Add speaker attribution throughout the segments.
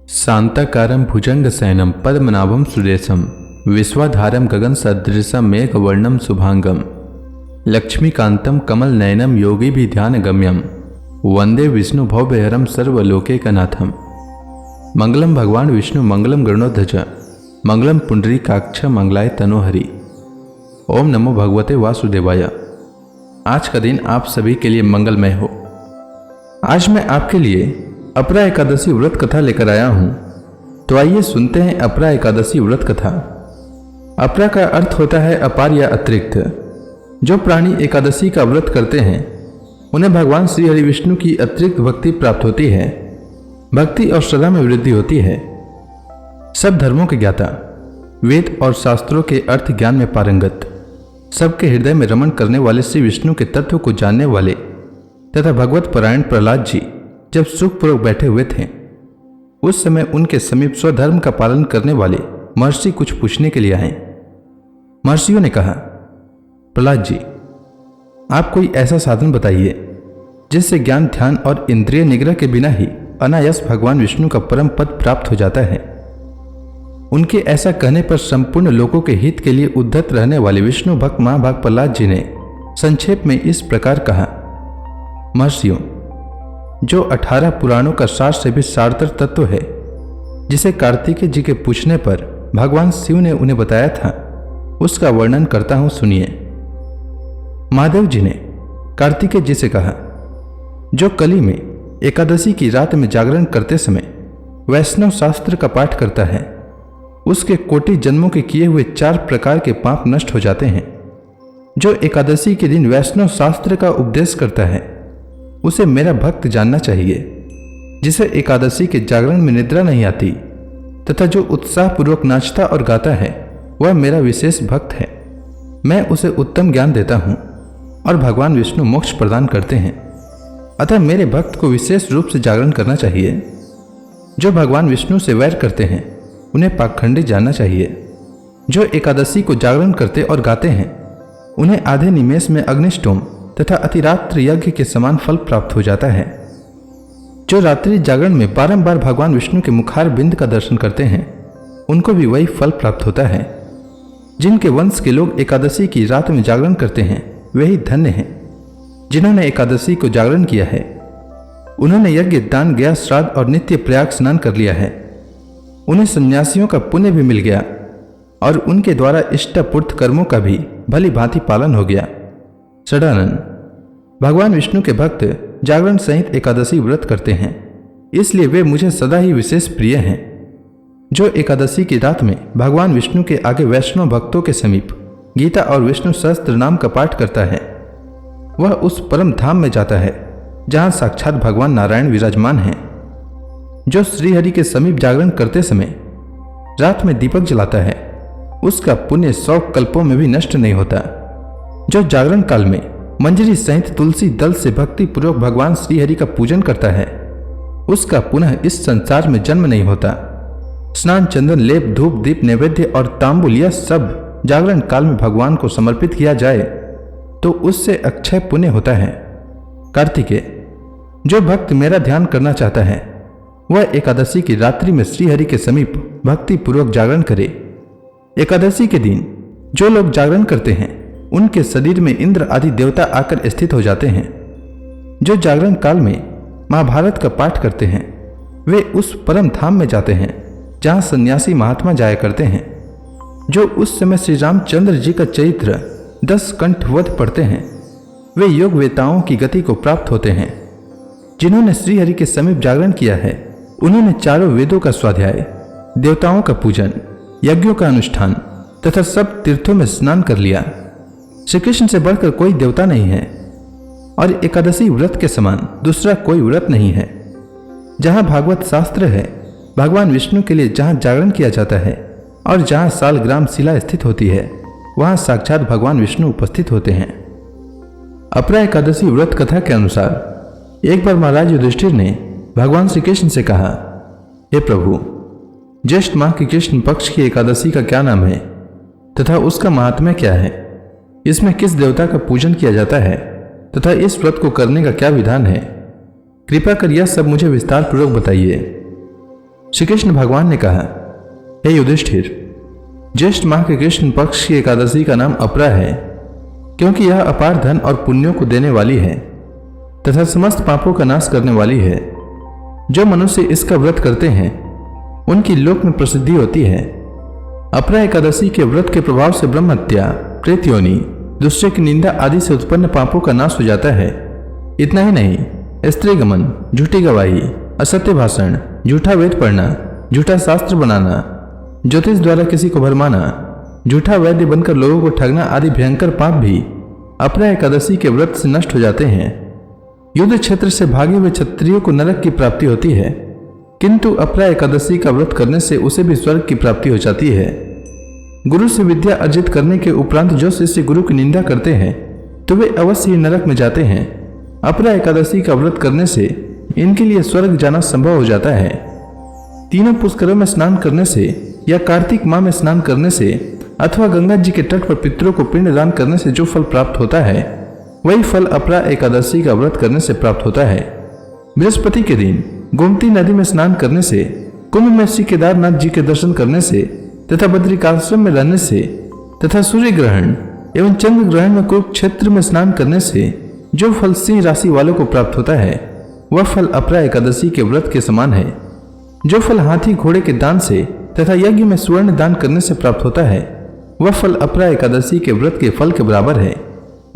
Speaker 1: शांताकारं भुजंगशयनं पद्मनाभं सुरेशं विश्वाधारं गगनसदृशं मेघवर्णं शुभांगं लक्ष्मीकान्तं कमलनयनं योगिभिध्यानगम्यं वंदे विष्णु भवभयहरं सर्वलोकैकनाथं। मंगलम भगवान विष्णु मंगलम गरुड़ध्वज मंगलम पुंडरीकाक्ष मंगलाय तनोहरि। ओम नमो भगवते वासुदेवाय। आज का दिन आप सभी के लिए मंगलमय हो। आज मैं आपके लिए अपरा एकादशी व्रत कथा लेकर आया हूं। तो आइए सुनते हैं अपरा एकादशी व्रत कथा। अपरा का अर्थ होता है अपार या अतिरिक्त। जो प्राणी एकादशी का व्रत करते हैं उन्हें भगवान श्री हरि विष्णु की अतिरिक्त भक्ति प्राप्त होती है। भक्ति और श्रद्धा में वृद्धि होती है। सब धर्मों के ज्ञाता, वेद और शास्त्रों के अर्थ ज्ञान में पारंगत, सबके हृदय में रमण करने वाले श्री विष्णु के तत्व को जानने वाले तथा भगवत परायण प्रहलाद जी जब सुखपूर्वक बैठे हुए थे, उस समय उनके समीप स्वधर्म का पालन करने वाले महर्षि कुछ पूछने के लिए आए। महर्षियों ने कहा, प्रहलाद जी, आप कोई ऐसा साधन बताइए जिससे ज्ञान, ध्यान और इंद्रिय निग्रह के बिना ही अनायास भगवान विष्णु का परम पद प्राप्त हो जाता है। उनके ऐसा कहने पर संपूर्ण लोगों के हित के लिए उद्धत रहने वाले विष्णु भक्त महाभाग प्रहलाद जी ने संक्षेप में इस प्रकार कहा, महर्षियों, जो 18 पुराणों का सार से भी सारतर तत्व है, जिसे कार्तिकेय जी के पूछने पर भगवान शिव ने उन्हें बताया था, उसका वर्णन करता हूं, सुनिए। महादेव जी ने कार्तिकेय जी से कहा, जो कली में एकादशी की रात में जागरण करते समय वैष्णव शास्त्र का पाठ करता है, उसके कोटि जन्मों के किए हुए 4 प्रकार के पाप नष्ट हो जाते हैं। जो एकादशी के दिन वैष्णव शास्त्र का उपदेश करता है, उसे मेरा भक्त जानना चाहिए। जिसे एकादशी के जागरण में निद्रा नहीं आती तथा जो उत्साहपूर्वक नाचता और गाता है, वह मेरा विशेष भक्त है। मैं उसे उत्तम ज्ञान देता हूँ और भगवान विष्णु मोक्ष प्रदान करते हैं। अतः मेरे भक्त को विशेष रूप से जागरण करना चाहिए। जो भगवान विष्णु से वैर करते हैं, उन्हें पाखंडी जानना चाहिए। जो एकादशी को जागरण करते और गाते हैं, उन्हें आधे निमेष में अग्निष्टोम तथा अतिरात्र यज्ञ के समान फल प्राप्त हो जाता है। जो रात्रि जागरण में बारंबार भगवान विष्णु के मुखार बिंद का दर्शन करते हैं, उनको भी वही फल प्राप्त होता है। जिनके वंश के लोग एकादशी की रात में जागरण करते हैं, वे ही धन्य हैं। जिन्होंने एकादशी को जागरण किया है, उन्होंने यज्ञ, दान, गया, श्राद्ध और नित्य प्रयाग स्नान कर लिया है। उन्हें सन्यासियों का पुण्य भी मिल गया और उनके द्वारा इष्टपूर्त कर्मों का भी भली भांति पालन हो गया। षडानन, भगवान विष्णु के भक्त जागरण सहित एकादशी व्रत करते हैं, इसलिए वे मुझे सदा ही विशेष प्रिय हैं। जो एकादशी की रात में भगवान विष्णु के आगे वैष्णव भक्तों के समीप गीता और विष्णु सहस्त्र नाम का पाठ करता है, वह उस परम धाम में जाता है जहां साक्षात भगवान नारायण विराजमान हैं। जो श्रीहरि के समीप जागरण करते समय रात में दीपक जलाता है, उसका पुण्य 100 कल्पों में भी नष्ट नहीं होता। जो जागरण काल में मंजरी सहित तुलसी दल से भक्ति पूर्वक भगवान श्रीहरि का पूजन करता है, उसका पुनः इस संसार में जन्म नहीं होता। स्नान, चंदन, लेप, धूप, दीप, नैवेद्य और तांबुल, यह सब जागरण काल में भगवान को समर्पित किया जाए तो उससे अक्षय पुण्य होता है। कार्तिकेय, जो भक्त मेरा ध्यान करना चाहता है, वह एकादशी की रात्रि में श्रीहरि के समीप भक्ति पूर्वक जागरण करे। एकादशी के दिन जो लोग जागरण करते हैं, उनके शरीर में इंद्र आदि देवता आकर स्थित हो जाते हैं। जो जागरण काल में महाभारत का पाठ करते हैं, वे उस परम धाम में जाते हैं जहां सन्यासी महात्मा जाया करते हैं। जो उस समय श्री रामचंद्र जी का चरित्र 10 कंठवध पढ़ते हैं, वे योग वेताओं की गति को प्राप्त होते हैं। जिन्होंने श्रीहरि के समीप जागरण किया है, उन्होंने चारों वेदों का स्वाध्याय, देवताओं का पूजन, यज्ञों का अनुष्ठान तथा सब तीर्थों में स्नान कर लिया। श्री कृष्ण से बढ़कर कोई देवता नहीं है और एकादशी व्रत के समान दूसरा कोई व्रत नहीं है। जहां भागवत शास्त्र है, भगवान विष्णु के लिए जहां जागरण किया जाता है और जहां सालग्राम शिला स्थित होती है, वहां साक्षात भगवान विष्णु उपस्थित होते हैं। अपरा एकादशी व्रत कथा के अनुसार एक बार महाराज युधिष्ठिर ने भगवान श्री कृष्ण से कहा, हे प्रभु, ज्येष्ठ माह की कृष्ण पक्ष की एकादशी का क्या नाम है तथा उसका महात्म्य क्या है? इसमें किस देवता का पूजन किया जाता है तथा इस व्रत को करने का क्या विधान है? कृपा कर यह सब मुझे विस्तार पूर्वक बताइए। श्री कृष्ण भगवान ने कहा, हे युधिष्ठिर, ज्येष्ठ माह के कृष्ण पक्ष की एकादशी का नाम अपरा है, क्योंकि यह अपार धन और पुण्यों को देने वाली है तथा समस्त पापों का नाश करने वाली है। जो मनुष्य इसका व्रत करते हैं उनकी लोक में प्रसिद्धि होती है। अपरा एकादशी के व्रत के प्रभाव से ब्रह्म हत्या, प्रेत योनि, दूसरे की निंदा आदि से उत्पन्न पापों का नाश हो जाता है। इतना ही नहीं, स्त्री गमन, झूठी गवाही, असत्य भाषण, झूठा वेद पढ़ना, झूठा शास्त्र बनाना, ज्योतिष द्वारा किसी को भरमाना, झूठा वैद्य बनकर लोगों को ठगना आदि भयंकर पाप भी अपरा एकादशी के व्रत से नष्ट हो जाते हैं। युद्ध क्षेत्र से भागे हुए क्षत्रियों को नरक की प्राप्ति होती है, किंतु अपरा एकादशी का व्रत करने से उसे भी स्वर्ग की प्राप्ति हो जाती है। गुरु से विद्या अर्जित करने के उपरांत जो शिष्य गुरु की निंदा करते हैं तो वे अवश्य ही नरक में जाते हैं। अपरा एकादशी का व्रत करने से इनके लिए स्वर्ग जाना संभव हो जाता है। तीनों पुष्करों में स्नान करने से या कार्तिक माह में स्नान करने से अथवा गंगा जी के तट पर पितरों को पिंड दान करने से जो फल प्राप्त होता है वही फल अपरा एकादशी का व्रत करने से प्राप्त होता है। बृहस्पति के दिन गोमती नदी में स्नान करने से, कुंभ में श्री केदारनाथ जी के दर्शन करने से तथा बद्रिकाश्रम में रहने से तथा सूर्य ग्रहण एवं चंद्र ग्रहण में कुरुक्षेत्र में स्नान करने से जो फल सिंह राशि वालों को प्राप्त होता है वह फल अपरा एकादशी के व्रत के समान है। जो फल हाथी घोड़े के दान से तथा यज्ञ में स्वर्ण दान करने से प्राप्त होता है वह फल अपरा एकादशी के व्रत के फल के बराबर है।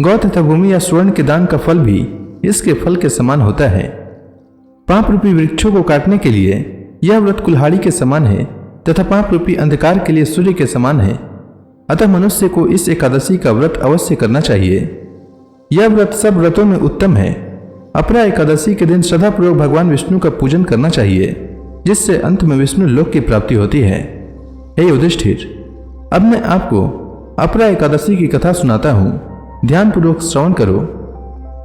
Speaker 1: गौ तथा भूमि या स्वर्ण के दान का फल भी इसके फल के समान होता है। पाप रूपी वृक्षों को काटने के लिए यह व्रत कुल्हाड़ी के समान है तथा पाप रूपी अंधकार के लिए सूर्य के समान है। अतः मनुष्य को इस एकादशी का व्रत अवश्य करना चाहिए। यह व्रत सब व्रतों में उत्तम है। अपरा एकादशी के दिन श्रद्धापूर्वक भगवान विष्णु का पूजन करना चाहिए, जिससे अंत में विष्णु लोक की प्राप्ति होती है। हे युधिष्ठिर, अब मैं आपको अपरा एकादशी की कथा सुनाता हूँ, ध्यानपूर्वक श्रवण करो।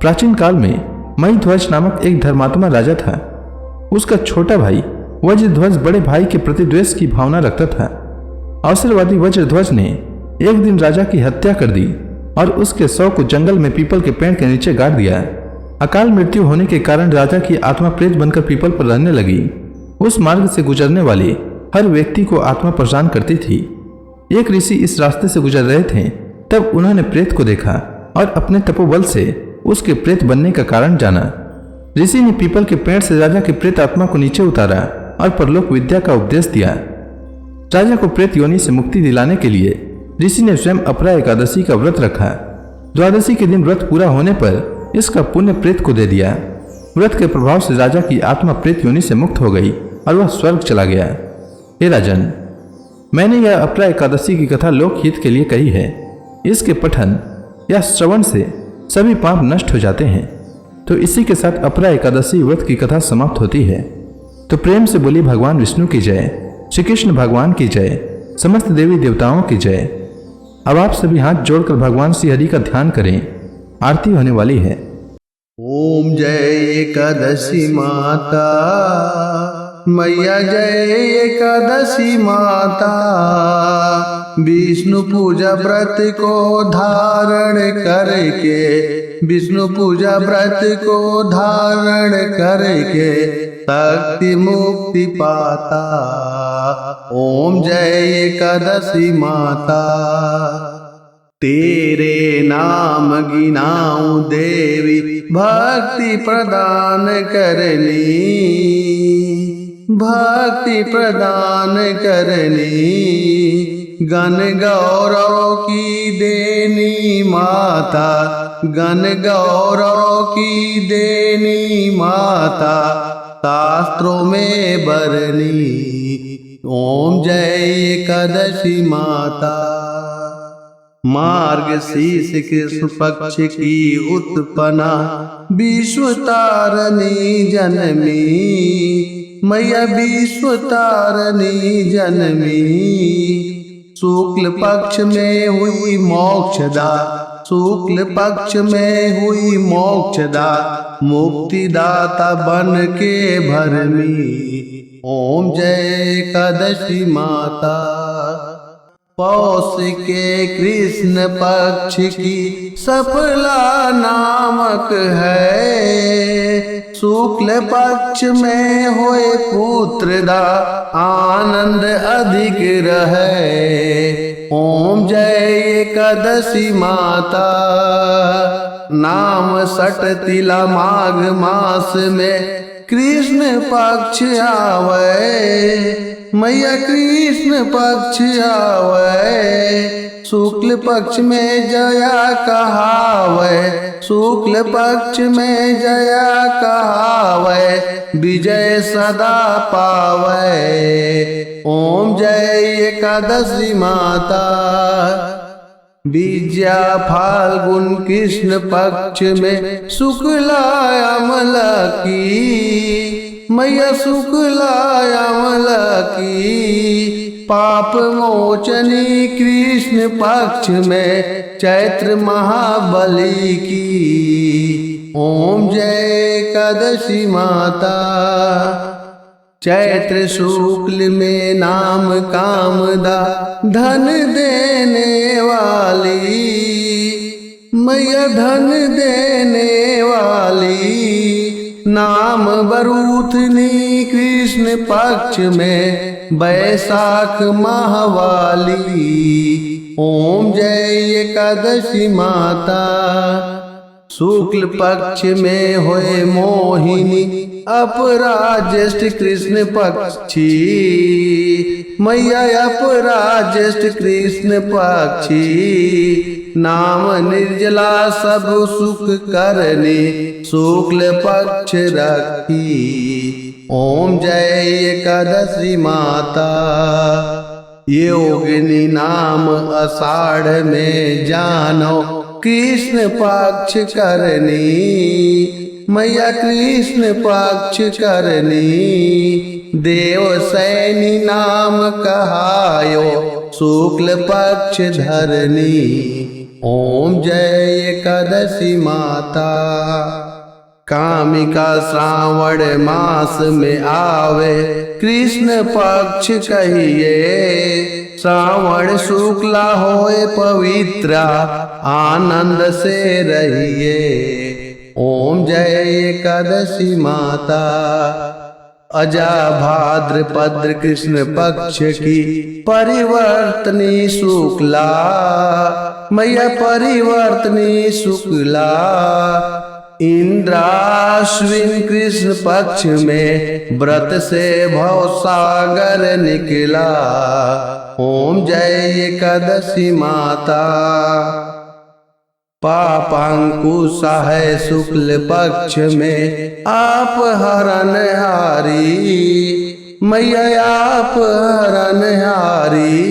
Speaker 1: प्राचीन काल में महीध्वज नामक एक धर्मात्मा राजा था। उसका छोटा भाई वज्रध्वज बड़े भाई के प्रति द्वेष की भावना रखता था। अवसरवादी वज्रध्वज ने एक दिन राजा की हत्या कर दी और उसके शव को जंगल में पीपल के पेड़ के नीचे गाड़ दिया। अकाल मृत्यु होने के कारण राजा की आत्मा प्रेत बनकर पीपल पर रहने लगी। उस मार्ग से गुजरने वाले हर व्यक्ति को आत्मा परेशान करती थी। एक ऋषि इस रास्ते से गुजर रहे थे, तब उन्होंने प्रेत को देखा और अपने तपोबल से उसके प्रेत बनने का कारण जाना। ऋषि ने पीपल के पेड़ से राजा की प्रेत आत्मा को नीचे उतारा और परलोक विद्या का उपदेश दिया। राजा को प्रेत योनि से मुक्ति दिलाने के लिए ऋषि ने स्वयं अपरा एकादशी का व्रत रखा। द्वादशी के दिन व्रत पूरा होने पर इसका पुण्य प्रेत को दे दिया। व्रत के प्रभाव से राजा की आत्मा प्रेत योनि से मुक्त हो गई और वह स्वर्ग चला गया। हे राजन, मैंने यह अपरा एकादशी की कथा लोकहित के लिए कही है। इसके पठन या श्रवण से सभी पाप नष्ट हो जाते हैं। तो इसी के साथ अपरा एकादशी व्रत की कथा समाप्त होती है। तो प्रेम से बोली भगवान विष्णु की जय, श्री कृष्ण भगवान की जय, समस्त देवी देवताओं की जय। अब आप सभी हाथ जोड़कर भगवान श्री हरि का ध्यान करें। आरती होने वाली है।
Speaker 2: ओम जय एकादशी माता, मैया जय एकादशी माता। विष्णु पूजा व्रत को धारण करके, विष्णु पूजा व्रत को धारण करके शक्ति मुक्ति पाता। ओम जय एकादशी माता। तेरे नाम गिनाऊं देवी, भक्ति प्रदान करनी, भक्ति प्रदान करनी। गण गौरव की देनी माता, गण गौरव की देनी माता। शास्त्रों में बरनी। ओम जय एकादशी माता। मार्गशीर्ष कृष्ण पक्ष की उत्पन्ना, विश्व तारणी जनमी। मैया विश्व तारणी जनमी। शुक्ल पक्ष में हुई मोक्षदा, शुक्ल पक्ष में हुई मोक्षदा। मुक्तिदाता बन के भरमी। ओम जय एकादशी माता। पौष के कृष्ण पक्ष की सफला नामक है। शुक्ल पक्ष में होए पुत्रदा आनंद अधिक रहे। ओम जय एकादशी माता। नाम सट तिला माघ मास में कृष्ण पक्ष आवे। मैया कृष्ण पक्ष आवे। शुक्ल पक्ष में जया कहावे। शुक्ल पक्ष में जया कहावे। विजय सदा पावे। ओम जय एकादशी माता। विद्या फाल्गुन कृष्ण पक्ष में शुक्ला अमला की। मैया शुक्ला अमला की। पाप मोचनी कृष्ण पक्ष में चैत्र महाबली की। ओम जय एकादशी माता। चैत्र शुक्ल में नाम कामदा धन देने वाली। मैया धन देने वाली। नाम बरूथनी कृष्ण पक्ष में बैसाख माहवाली। ओम जय एकादशी माता। शुक्ल पक्ष में होए मोहिनी अपराज्येष्ठ कृष्ण पक्षी। मैया अपराज्येष्ठ कृष्ण पक्षी। नाम निर्जला सब सुख करने शुक्ल पक्ष रखी। ओम जय एकादशी माता। योगिनी नाम आषाढ़ में जानो कृष्ण पक्ष करनी। मैया कृष्ण पक्ष करनी। देवसैनी नाम कहायो शुक्ल पक्ष धरनी। ओम जय एकादशी माता। कामिका श्रावण मास में आवे कृष्ण पक्ष कहिए। श्रावण शुक्ला होए पवित्रा आनंद से रहिए। ओम जय एकादशी माता। अजा भाद्रपद कृष्ण पक्ष की परिवर्तनी शुक्ला। मैया परिवर्तनी शुक्ला। इंद्राश्विन कृष्ण पक्ष में व्रत से भवसागर निकला। ओम जय एकादशी माता। पापांकुश है शुक्ल पक्ष में आप हरणहारी। मैया आप हरणहारी।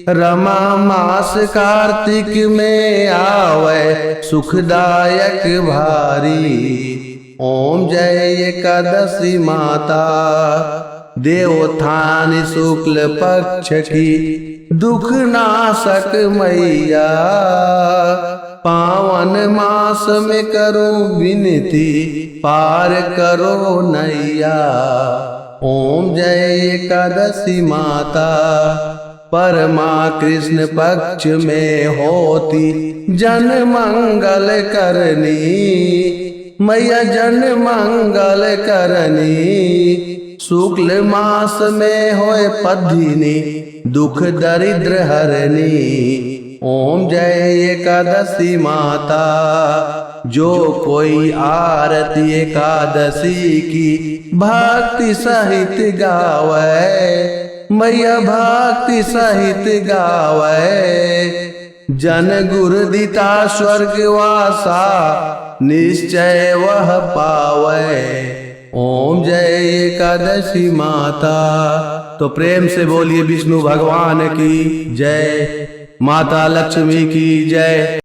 Speaker 2: रमा मास कार्तिक में आवे सुखदायक भारी। ओम जय एकादशी माता। देवोत्थान शुक्ल पक्ष की दुख नाशक मैया। पावन मास में करो विनती पार करो नैया। ओम जय एकादशी माता। परमा कृष्ण पक्ष में होती जन मंगल करनी। मैया जन मंगल करनी। शुक्ल मास में होए पद्धिनी दुख दरिद्र हरनी। ओम जय एकादशी माता। जो कोई आरती एकादशी की भक्ति सहित गावे। मैया भक्ति सहित गावे। जन गुरु दिता स्वर्गवासा निश्चय वह पावे। ओम जय एकादशी माता। तो प्रेम से बोलिए विष्णु भगवान की जय। माता लक्ष्मी की जय।